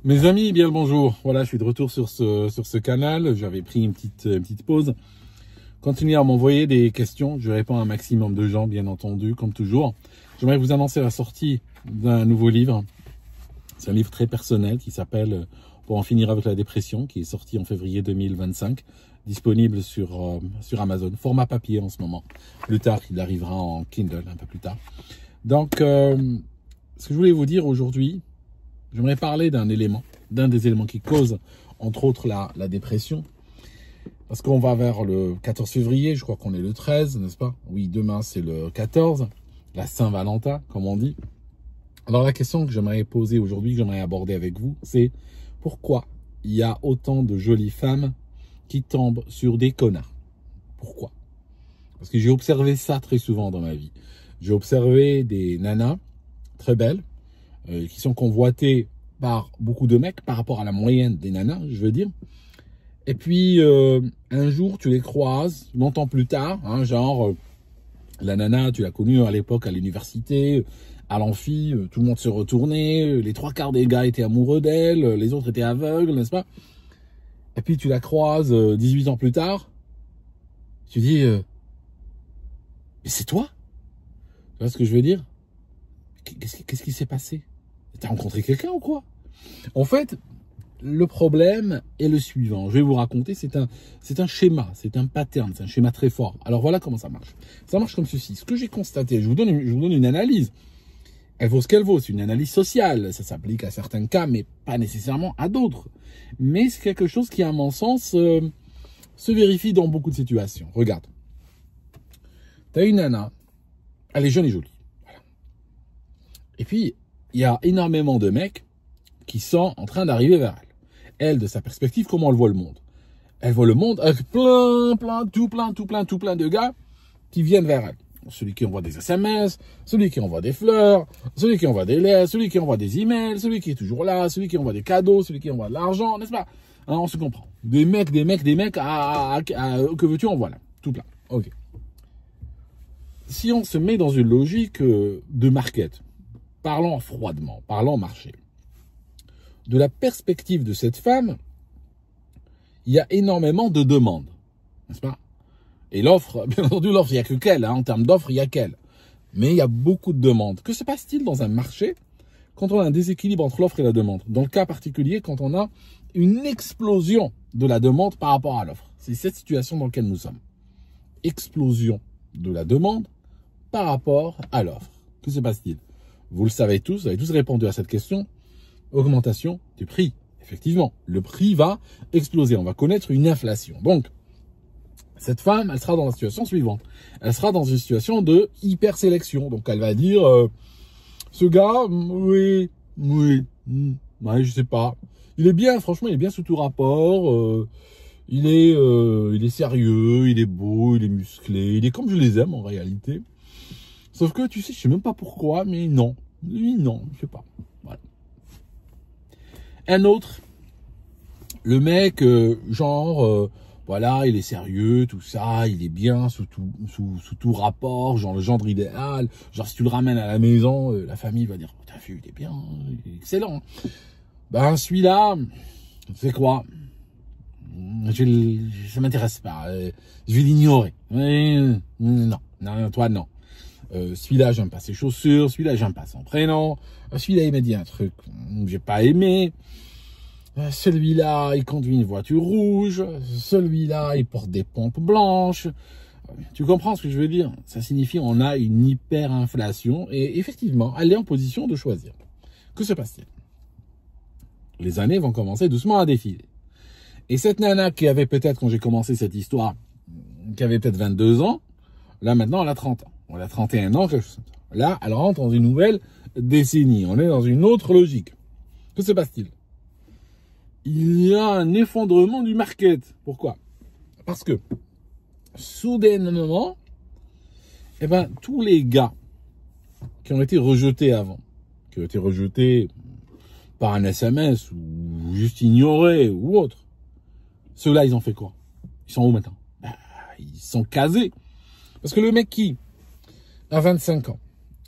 Mes amis, bien le bonjour. Voilà, je suis de retour sur ce canal. J'avais pris une petite pause. Continuez à m'envoyer des questions. Je réponds à un maximum de gens, bien entendu, comme toujours. J'aimerais vous annoncer la sortie d'un nouveau livre. C'est un livre très personnel qui s'appelle « Pour en finir avec la dépression », qui est sorti en février 2025, disponible sur Amazon. Format papier en ce moment. Plus tard, il arrivera en Kindle, un peu plus tard. Donc, ce que je voulais vous dire aujourd'hui, j'aimerais parler d'un des éléments qui cause, entre autres, la dépression. Parce qu'on va vers le 14 février, je crois qu'on est le 13, n'est-ce pas? Oui, demain c'est le 14, la Saint-Valentin, comme on dit. Alors la question que j'aimerais poser aujourd'hui, que j'aimerais aborder avec vous, c'est pourquoi il y a autant de jolies femmes qui tombent sur des connards? Pourquoi? Parce que j'ai observé ça très souvent dans ma vie. J'ai observé des nanas très belles, qui sont convoitées par beaucoup de mecs par rapport à la moyenne des nanas, je veux dire. Et puis, un jour, tu les croises, longtemps plus tard, hein, la nana, tu l'as connue à l'époque à l'université, à l'amphi, tout le monde se retournait, les 3/4 des gars étaient amoureux d'elle, les autres étaient aveugles, n'est-ce pas? Et puis, tu la croises 18 ans plus tard, tu dis, mais c'est toi? Tu vois ce que je veux dire? Qu'est-ce qui s'est passé? T'as rencontré quelqu'un ou quoi? En fait, le problème est le suivant. Je vais vous raconter, c'est un schéma, c'est un pattern, c'est un schéma très fort. Alors voilà comment ça marche. Ça marche comme ceci. Ce que j'ai constaté, je vous donne une analyse. Elle vaut ce qu'elle vaut. C'est une analyse sociale. Ça s'applique à certains cas, mais pas nécessairement à d'autres. Mais c'est quelque chose qui, à mon sens, se vérifie dans beaucoup de situations. Regarde. Tu as une nana, elle est jeune et jolie. Voilà. Et puis, il y a énormément de mecs qui sont en train d'arriver vers elle. Elle, de sa perspective, comment elle voit le monde? Elle voit le monde avec tout plein de gars qui viennent vers elle. Celui qui envoie des SMS, celui qui envoie des fleurs, celui qui envoie des lettres, celui qui envoie des emails, celui qui est toujours là, celui qui envoie des cadeaux, celui qui envoie de l'argent, n'est-ce pas? Hein, on se comprend. Des mecs, que veux-tu, en voilà. Tout plein. Ok. Si on se met dans une logique de market, parlons froidement, parlons marché. De la perspective de cette femme, il y a énormément de demandes, n'est-ce pas? Et l'offre, bien entendu, l'offre, il n'y a que qu'elle, hein, en termes d'offre, il n'y a qu'elle. Mais il y a beaucoup de demandes. Que se passe-t-il dans un marché quand on a un déséquilibre entre l'offre et la demande? Dans le cas particulier, quand on a une explosion de la demande par rapport à l'offre. C'est cette situation dans laquelle nous sommes. Explosion de la demande par rapport à l'offre. Que se passe-t-il? Vous le savez tous, vous avez tous répondu à cette question. Augmentation du prix. Effectivement, le prix va exploser. On va connaître une inflation. Donc, cette femme, elle sera dans la situation suivante. Elle sera dans une situation de hyper-sélection. Donc, elle va dire, ce gars, oui, je sais pas. Il est bien, franchement, il est bien sous tout rapport. Il est sérieux, il est beau, il est musclé. Il est comme je les aime, en réalité. Sauf que, tu sais, je sais même pas pourquoi, mais non. Lui, non, je sais pas. Voilà. Un autre, le mec, voilà, il est sérieux, tout ça, il est bien sous tout rapport, genre le gendre idéal. Genre, si tu le ramènes à la maison, la famille va dire, oh, t'as vu, il est bien, il est excellent. Ben, celui-là, c'est quoi? Ça m'intéresse pas, je vais l'ignorer. Non, toi, non. Celui-là, j'aime pas ses chaussures, celui-là, j'aime pas son prénom, celui-là, il m'a dit un truc que j'ai pas aimé, celui-là, il conduit une voiture rouge, celui-là, il porte des pompes blanches. Tu comprends ce que je veux dire? Ça signifie qu'on a une hyperinflation et effectivement, elle est en position de choisir. Que se passe-t-il? Les années vont commencer doucement à défiler. Et cette nana qui avait peut-être, quand j'ai commencé cette histoire, qui avait peut-être 22 ans, là maintenant, elle a 30 ans. On a 31 ans, quelque chose. Là, elle rentre dans une nouvelle décennie. On est dans une autre logique. Que se passe-t-il? Il y a un effondrement du market. Pourquoi? Parce que, soudainement, eh ben, tous les gars qui ont été rejetés avant, qui ont été rejetés par un SMS ou juste ignorés ou autre, ceux-là, ils ont fait quoi? Ils sont où maintenant? Ben, ils sont casés. Parce que le mec qui a 25 ans,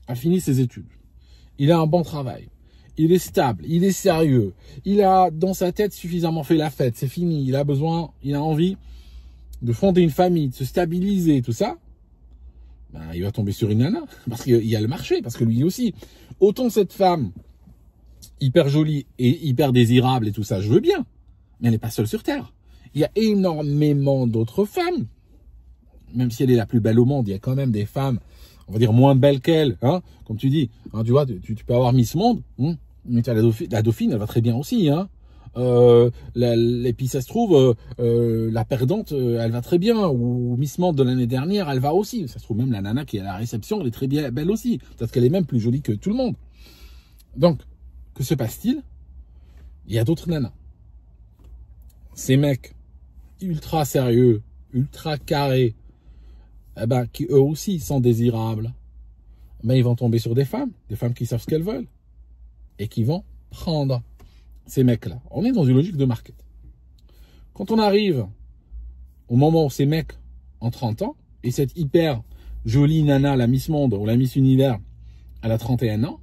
a fini ses études, il a un bon travail, il est stable, il est sérieux, il a dans sa tête suffisamment fait la fête, c'est fini, il a besoin, il a envie de fonder une famille, de se stabiliser, tout ça, ben, il va tomber sur une nana, parce qu'il y a le marché, parce que lui aussi, autant cette femme, hyper jolie et hyper désirable et tout ça, je veux bien, mais elle n'est pas seule sur Terre. Il y a énormément d'autres femmes, même si elle est la plus belle au monde, il y a quand même des femmes, on va dire moins belles qu'elle, hein, comme tu dis, hein, tu vois, tu peux avoir Miss Monde, mais tu as la dauphine, elle va très bien aussi, hein. Et puis ça se trouve, la perdante, elle va très bien, ou Miss Monde de l'année dernière, elle va aussi. Ça se trouve même la nana qui est à la réception, elle est très bien belle aussi, peut-être qu'elle est même plus jolie que tout le monde. Donc, que se passe-t-il? Il y a d'autres nanas. Ces mecs ultra sérieux, ultra carrés, eh ben, qui eux aussi sont désirables, mais ils vont tomber sur des femmes qui savent ce qu'elles veulent et qui vont prendre ces mecs-là. On est dans une logique de market. Quand on arrive au moment où ces mecs ont 30 ans et cette hyper jolie nana, la Miss Monde ou la Miss Univers, elle a 31 ans,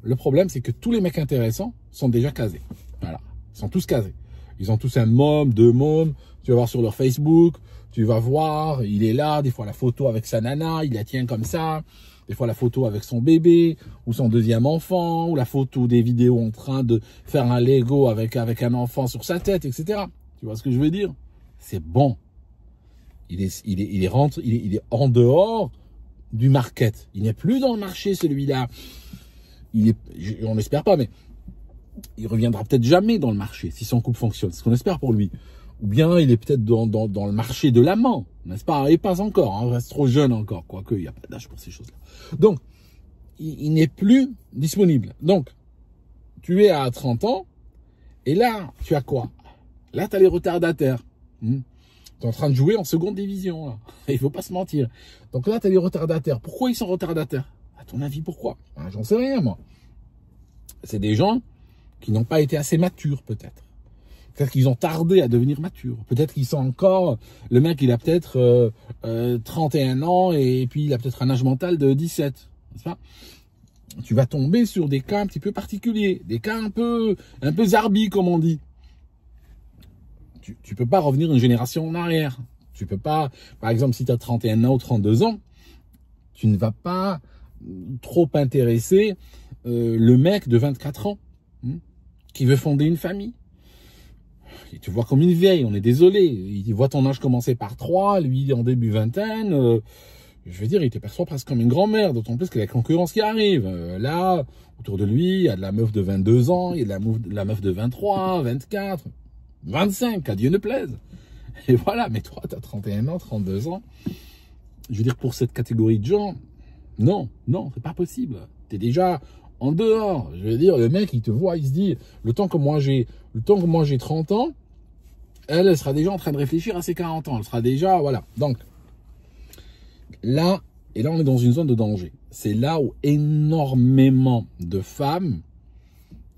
le problème c'est que tous les mecs intéressants sont déjà casés. Voilà, ils sont tous casés. Ils ont tous un môme, deux mômes, tu vas voir sur leur Facebook, tu vas voir, il est là, des fois la photo avec sa nana, il la tient comme ça, des fois la photo avec son bébé, ou son deuxième enfant, ou la photo des vidéos en train de faire un Lego avec un enfant sur sa tête, etc. Tu vois ce que je veux dire? C'est bon. Il est en dehors du market. Il n'est plus dans le marché, celui-là. On n'espère pas, mais il reviendra peut-être jamais dans le marché si son couple fonctionne. C'est ce qu'on espère pour lui. Ou bien il est peut-être dans le marché de l'amant, n'est-ce pas? Et pas encore, hein, il reste trop jeune encore, quoique il n'y a pas d'âge pour ces choses-là. Donc, il n'est plus disponible. Donc, tu es à 30 ans, et là, tu as quoi? Là, tu as les retardataires. Tu es en train de jouer en seconde division, là. Il ne faut pas se mentir. Donc là, tu as les retardataires. Pourquoi ils sont retardataires? À ton avis, pourquoi? J'en sais rien, moi. C'est des gens qui n'ont pas été assez matures, peut-être. Peut-être qu'ils ont tardé à devenir matures. Peut-être qu'ils sont encore... Le mec, il a peut-être 31 ans et puis il a peut-être un âge mental de 17. N'est-ce pas? Tu vas tomber sur des cas un petit peu particuliers. Des cas un peu zarbi, comme on dit. Tu peux pas revenir une génération en arrière. Tu peux pas... Par exemple, si tu as 31 ans ou 32 ans, tu ne vas pas trop intéresser le mec de 24 ans qui veut fonder une famille. Il te voit comme une vieille, on est désolé. Il voit ton âge commencer par 3, lui en début vingtaine. Je veux dire, il te perçoit presque comme une grand-mère, d'autant plus qu'il y a la concurrence qui arrive. Là, autour de lui, il y a de la meuf de 22 ans, il y a de la meuf de 23, 24, 25, qu'à Dieu ne plaise. Et voilà, mais toi, tu as 31 ans, 32 ans. Je veux dire, pour cette catégorie de gens, non, c'est pas possible. Tu es déjà en dehors. Je veux dire, le mec, il te voit, il se dit, le temps que moi j'ai 30 ans, elle sera déjà en train de réfléchir à ses 40 ans. Elle sera déjà, voilà. Donc, là, et là, on est dans une zone de danger. C'est là où énormément de femmes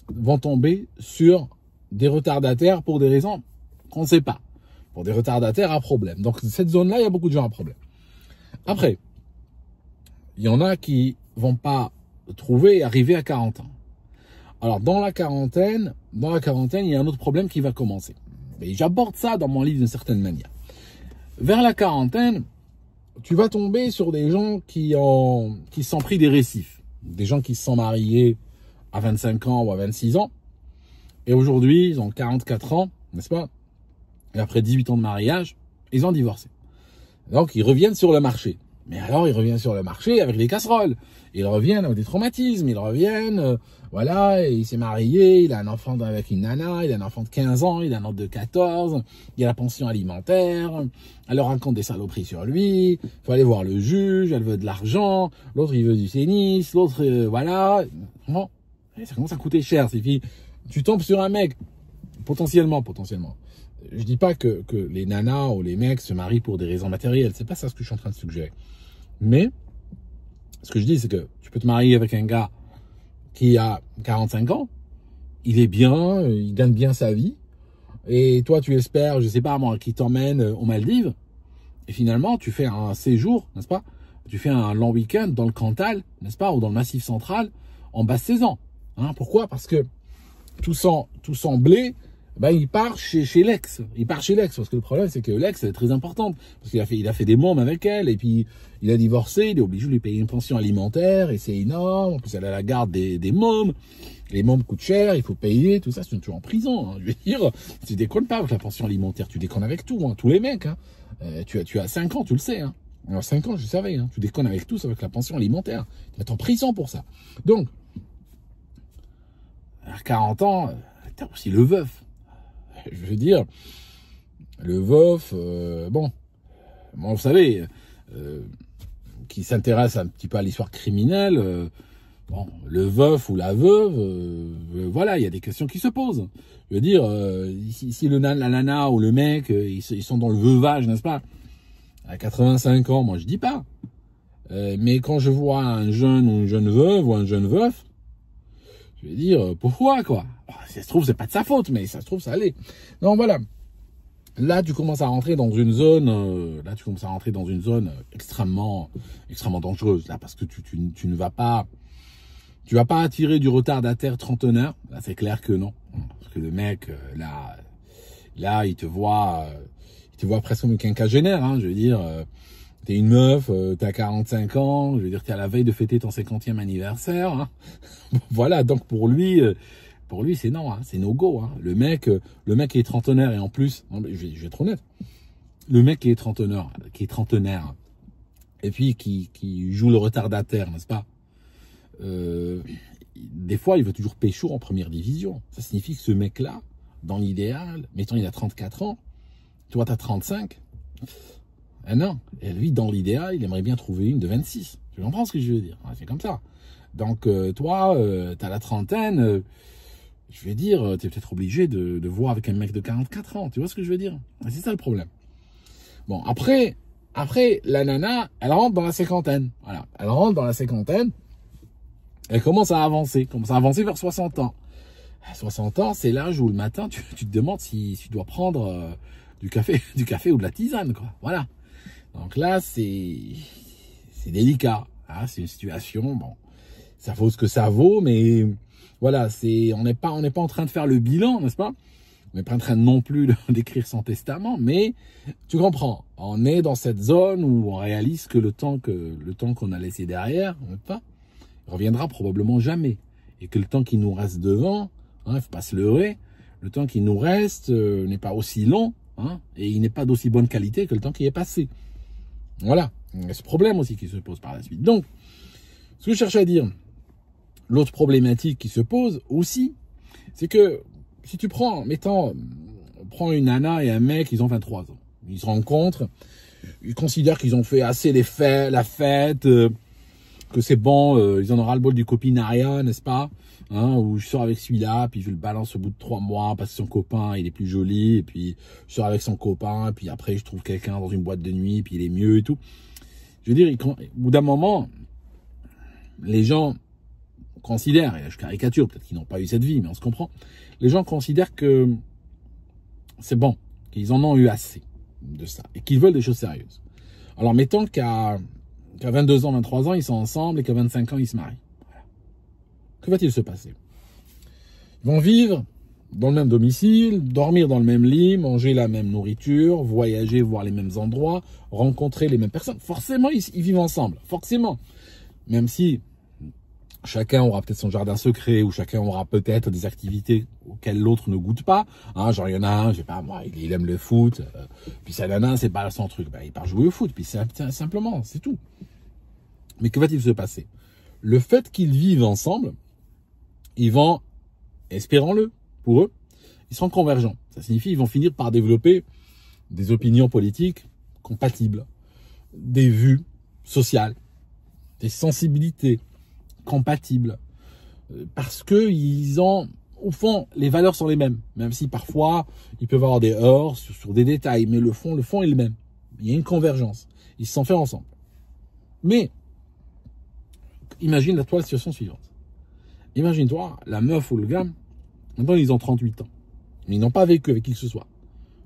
vont tomber sur des retardataires pour des raisons qu'on ne sait pas. Pour des retardataires à problème. Donc, cette zone-là, il y a beaucoup de gens à problème. Après, il y en a qui vont pas trouver et arriver à 40 ans. Alors, dans la quarantaine, il y a un autre problème qui va commencer. Et j'aborde ça dans mon livre d'une certaine manière. Vers la quarantaine, tu vas tomber sur des gens qui se sont pris des récifs. Des gens qui se sont mariés à 25 ans ou à 26 ans. Et aujourd'hui, ils ont 44 ans, n'est-ce pas? Et après 18 ans de mariage, ils ont divorcé. Donc, ils reviennent sur le marché. Mais alors, ils reviennent sur le marché avec des casseroles. Ils reviennent avec des traumatismes. Ils reviennent, voilà, il s'est marié, il a un enfant avec une nana, il a un enfant de 15 ans, il a un autre de 14, il y a la pension alimentaire, elle leur raconte des saloperies sur lui, il faut aller voir le juge, elle veut de l'argent, l'autre il veut du tennis, l'autre, voilà. Bon, et ça commence à coûter cher, ces filles. Tu tombes sur un mec, potentiellement. Je dis pas que les nanas ou les mecs se marient pour des raisons matérielles. C'est pas ça ce que je suis en train de suggérer. Mais, ce que je dis, c'est que tu peux te marier avec un gars qui a 45 ans. Il est bien, il gagne bien sa vie. Et toi, tu espères, je sais pas moi, qu'il t'emmène aux Maldives. Et finalement, tu fais un séjour, n'est-ce pas? Tu fais un long week-end dans le Cantal, n'est-ce pas? Ou dans le Massif Central, en basse saison. Hein, pourquoi? Parce que tout son blé, ben, il part chez l'ex. Il part chez l'ex. Parce que le problème, c'est que l'ex, elle est très importante. Parce qu'il a fait des mômes avec elle. Et puis, il a divorcé. Il est obligé de lui payer une pension alimentaire. Et c'est énorme. En plus, elle a la garde des mômes. Les mômes coûtent cher. Il faut payer. Tout ça, c'est toujours en prison. Hein. Je veux dire, tu déconnes pas avec la pension alimentaire. Tu déconnes avec tout. Hein. Tous les mecs. Hein. Tu as 5 ans, tu le sais. Hein. Alors, 5 ans, je savais. Hein. Tu déconnes avec tout, avec la pension alimentaire. Tu vas être en prison pour ça. Donc, à 40 ans, t'as aussi le veuf. Je veux dire, le veuf, bon, vous savez, qui s'intéresse un petit peu à l'histoire criminelle, bon, le veuf ou la veuve, voilà, il y a des questions qui se posent. Je veux dire, si la nana ou le mec, ils sont dans le veuvage, n'est-ce pas? À 85 ans, moi je dis pas. Mais quand je vois un jeune ou une jeune veuve ou un jeune veuf, je vais dire, pourquoi, quoi? Si ça se trouve, c'est pas de sa faute, mais ça se trouve, ça allait. Donc, voilà. Là, tu commences à rentrer dans une zone, extrêmement dangereuse, là, parce que tu ne vas pas, tu vas pas attirer du retardataire trentenaire. Là, c'est clair que non. Parce que le mec, là, il te voit presque comme un quinquagénaire, hein, je veux dire, t'es une meuf, t'as 45 ans, je veux dire, t'es à la veille de fêter ton 50e anniversaire, hein. Voilà, donc pour lui, c'est non, hein, c'est no go, hein. Le mec qui est trentenaire, et en plus, je vais être honnête, le mec qui est trentenaire, et puis qui joue le retardataire, n'est-ce pas? Des fois, il veut toujours pécho en première division. Ça signifie que ce mec-là, dans l'idéal, mettons, il a 34 ans, toi, t'as 35. Ah non, et lui, dans l'idéal, il aimerait bien trouver une de 26. Tu comprends ce que je veux dire? C'est comme ça. Donc, toi, t'as la trentaine, je vais dire, t'es peut-être obligé de voir avec un mec de 44 ans. Tu vois ce que je veux dire? C'est ça le problème. Bon, après, la nana, elle rentre dans la cinquantaine. Voilà, elle rentre dans la cinquantaine, elle commence à avancer vers 60 ans. À 60 ans, c'est l'âge où le matin, tu te demandes si tu dois prendre du café ou de la tisane, quoi. Voilà. Donc là, c'est délicat. Hein, c'est une situation, bon, ça vaut ce que ça vaut, mais voilà, on n'est pas en train de faire le bilan, n'est-ce pas? On n'est pas en train non plus d'écrire son testament, mais tu comprends, on est dans cette zone où on réalise que le temps qu'on a laissé derrière, il reviendra probablement jamais, et que le temps qui nous reste devant, hein, il faut pas se leurrer, le temps qui nous reste n'est pas aussi long, hein, et il n'est pas d'aussi bonne qualité que le temps qui est passé. Voilà, il y a ce problème aussi qui se pose par la suite. Donc, ce que je cherche à dire, l'autre problématique qui se pose aussi, c'est que si tu prends, prends une nana et un mec, ils ont 23 ans. Ils se rencontrent, ils considèrent qu'ils ont fait assez la fête, que c'est bon, ils en auront ras le bol du copinariat, n'est-ce pas? Hein, où je sors avec celui-là, puis je le balance au bout de 3 mois parce que son copain, il est plus joli, et puis je sors avec son copain, et puis après je trouve quelqu'un dans une boîte de nuit, puis il est mieux et tout. Je veux dire, au bout d'un moment, les gens considèrent, et je caricature, peut-être qu'ils n'ont pas eu cette vie, mais on se comprend, les gens considèrent que c'est bon, qu'ils en ont eu assez de ça, et qu'ils veulent des choses sérieuses. Alors mettons qu'à 22 ans, 23 ans, ils sont ensemble, et qu'à 25 ans, ils se marient. Voilà. Que va-t-il se passer? Ils vont vivre dans le même domicile, dormir dans le même lit, manger la même nourriture, voyager, voir les mêmes endroits, rencontrer les mêmes personnes. Forcément, ils vivent ensemble, forcément. Même si chacun aura peut-être son jardin secret, ou chacun aura peut-être des activités auxquelles l'autre ne goûte pas. Hein, genre, il y en a un, je sais pas, moi, il aime le foot, puis sa nana, c'est pas son truc. Ben, il part jouer au foot, puis simplement, c'est tout. Mais que va-t-il se passer? Le fait qu'ils vivent ensemble, ils vont, espérons-le, pour eux, ils seront convergents. Ça signifie qu'ils vont finir par développer des opinions politiques compatibles, des vues sociales, des sensibilités compatibles, parce que ils ont, au fond, les valeurs sont les mêmes, même si parfois ils peuvent avoir des heurts sur des détails, mais le fond est le même. Il y a une convergence. Ils se sont faits ensemble. Mais imagine la situation suivante. Imagine-toi, la meuf ou le gars, maintenant ils ont 38 ans. Mais ils n'ont pas vécu avec qui que ce soit.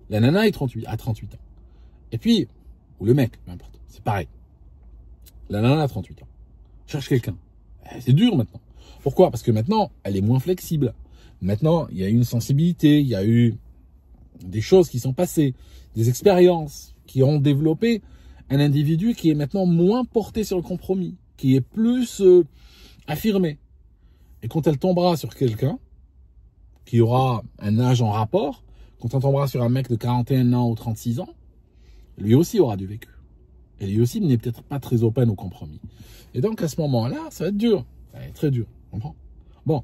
La nana a 38 ans. Et puis, ou le mec, peu importe, c'est pareil. La nana a 38 ans. Cherche quelqu'un. C'est dur maintenant. Pourquoi? Parce que maintenant, elle est moins flexible. Maintenant, il y a eu une sensibilité, il y a eu des choses qui sont passées, des expériences qui ont développé un individu qui est maintenant moins porté sur le compromis, qui est plus affirmé. Et quand elle tombera sur quelqu'un qui aura un âge en rapport, quand elle tombera sur un mec de 41 ans ou 36 ans, lui aussi aura du vécu. Et lui aussi n'est peut-être pas très open au compromis. Et donc à ce moment-là, ça va être dur. Ça va être très dur. Tu comprends? Bon.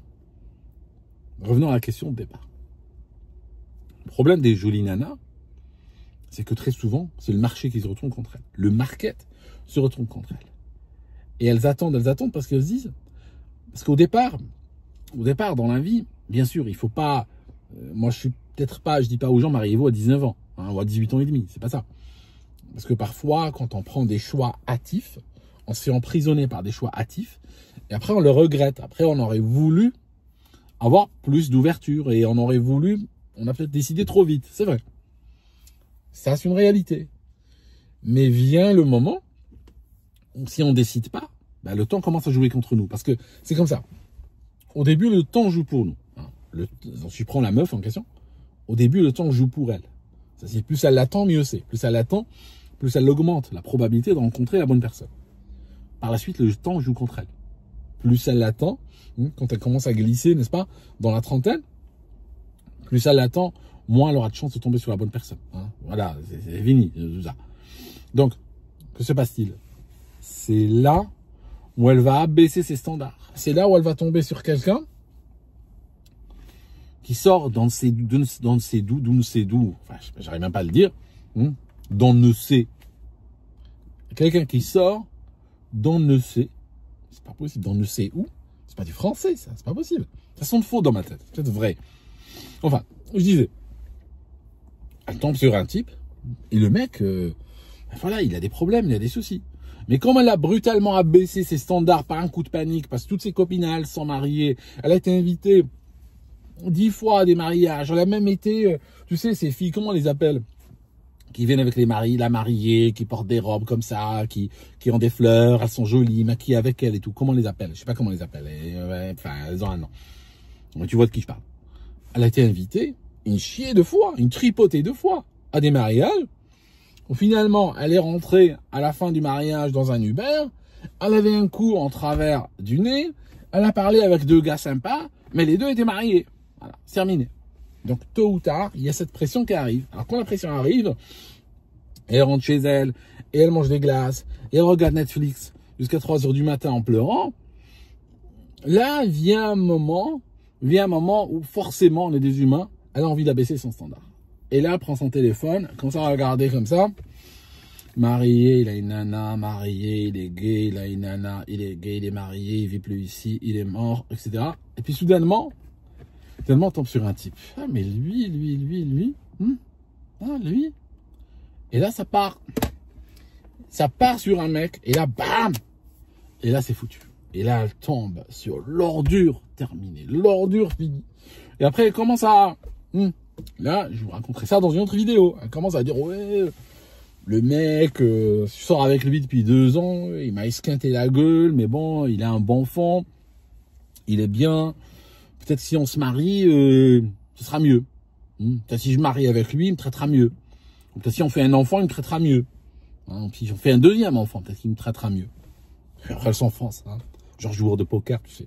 Revenons à la question de départ. Le problème des jolies nanas, c'est que très souvent, c'est le marché qui se retourne contre elles. Le market se retourne contre elles. Et elles attendent parce qu'elles se disent, parce qu'au départ, dans la vie, bien sûr, il faut pas, moi je dis pas aux gens, mariez-vous à 19 ans, hein, ou à 18 ans et demi, c'est pas ça. Parce que parfois, quand on prend des choix hâtifs, on se fait emprisonner par des choix hâtifs, et après on le regrette. Après, on aurait voulu avoir plus d'ouverture, et on a peut-être décidé trop vite, c'est vrai. Ça, c'est une réalité. Mais vient le moment où si on ne décide pas, ben, le temps commence à jouer contre nous. Parce que c'est comme ça. Au début, le temps joue pour nous. Tu prends la meuf en question. Au début, le temps joue pour elle. Ça, c'est plus elle l'attend, mieux c'est. Plus elle l'attend, plus elle augmente la probabilité de rencontrer la bonne personne. Par la suite, le temps joue contre elle. Plus elle l'attend, quand elle commence à glisser, n'est-ce pas, dans la trentaine, plus elle l'attend, moins elle aura de chance de tomber sur la bonne personne. Hein. Voilà, c'est fini. Tout ça. Donc, que se passe-t-il? C'est là où elle va abaisser ses standards. C'est là où elle va tomber sur quelqu'un qui sort d'on ne sait d'où, enfin, j'arrive même pas à le dire, d'on ne sait. Quelqu'un qui sort d'on ne sait, c'est pas possible, d'on ne sait où, c'est pas du français, ça, c'est pas possible. Ça sonne faux dans ma tête, c'est peut-être vrai. Enfin, je disais, elle tombe sur un type, et le mec, voilà, il a des problèmes, il a des soucis. Mais comme elle a brutalement abaissé ses standards par un coup de panique, parce que toutes ses copines, elles sont mariées, elle a été invitée 10 fois à des mariages, elle a même été, tu sais, ces filles, comment on les appelle? Qui viennent avec la mariée, qui portent des robes comme ça, qui ont des fleurs, elles sont jolies, maquillées avec elle et tout. Comment on les appelle? Je sais pas comment on les appelle. Enfin, elles ont un nom. Mais tu vois de qui je parle. Elle a été invitée une chier de fois, une tripotée de fois à des mariages. Où finalement, elle est rentrée à la fin du mariage dans un Uber. Elle avait un coup en travers du nez. Elle a parlé avec 2 gars sympas, mais les 2 étaient mariés. Voilà, c'est terminé. Donc, tôt ou tard, il y a cette pression qui arrive. Alors, quand la pression arrive, elle rentre chez elle, et elle mange des glaces, et elle regarde Netflix jusqu'à 3 h du matin en pleurant. Là, vient un moment où forcément, on est des humains, elle a envie d'abaisser son standard. Et là, elle prend son téléphone, commence à regarder comme ça. Marié, il a une nana, marié, il est gay, il a une nana, il est gay, il est marié, il vit plus ici, il est mort, etc. Et puis soudainement, on tombe sur un type. Ah, mais lui. Ah, lui. Et là, ça part. Ça part sur un mec, et là, bam! Et là, c'est foutu. Et là, elle tombe sur l'ordure terminée, l'ordure finie. Et après, elle commence à... Là, je vous raconterai ça dans une autre vidéo. Elle commence à dire, ouais, le mec, je sors avec lui depuis 2 ans, il m'a esquinté la gueule, mais bon, il a un bon fond, il est bien. Peut-être si on se marie, ce sera mieux. Peut-être si je marie avec lui, il me traitera mieux. Peut-être si on fait un enfant, il me traitera mieux. Hein, si on fait un 2e enfant, peut-être qu'il me traitera mieux. Après, elle s'enfonce. Hein. Genre joueur de poker, tu sais.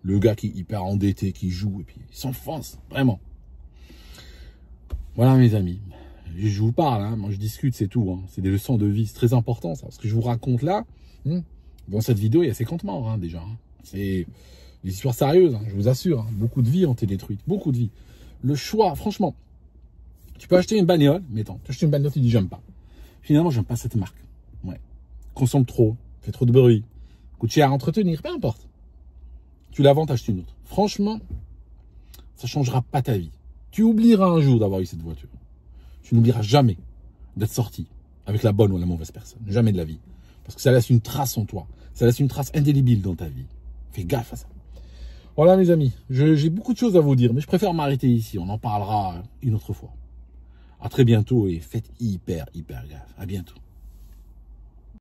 Le gars qui est hyper endetté, qui joue, et puis il s'enfonce, vraiment. Voilà mes amis, je vous parle, hein. Moi je discute, c'est tout, hein. C'est des leçons de vie, c'est très important ça, parce que je vous raconte là, dans cette vidéo il y a 50 morts hein, déjà, hein. C'est des histoires sérieuses, hein, je vous assure, hein. Beaucoup de vies ont été détruites, beaucoup de vies. Le choix, franchement, tu peux acheter une bagnole, mais attends, tu achètes une bagnole, tu dis j'aime pas. Finalement j'aime pas cette marque, ouais, consomme trop, fait trop de bruit, coûte cher à entretenir, peu importe. Tu la vends, t'achètes une autre. Franchement, ça changera pas ta vie. Tu oublieras un jour d'avoir eu cette voiture. Tu n'oublieras jamais d'être sorti avec la bonne ou la mauvaise personne. Jamais de la vie. Parce que ça laisse une trace en toi. Ça laisse une trace indélébile dans ta vie. Fais gaffe à ça. Voilà mes amis. J'ai beaucoup de choses à vous dire. Mais je préfère m'arrêter ici. On en parlera une autre fois. À très bientôt et faites hyper gaffe. À bientôt.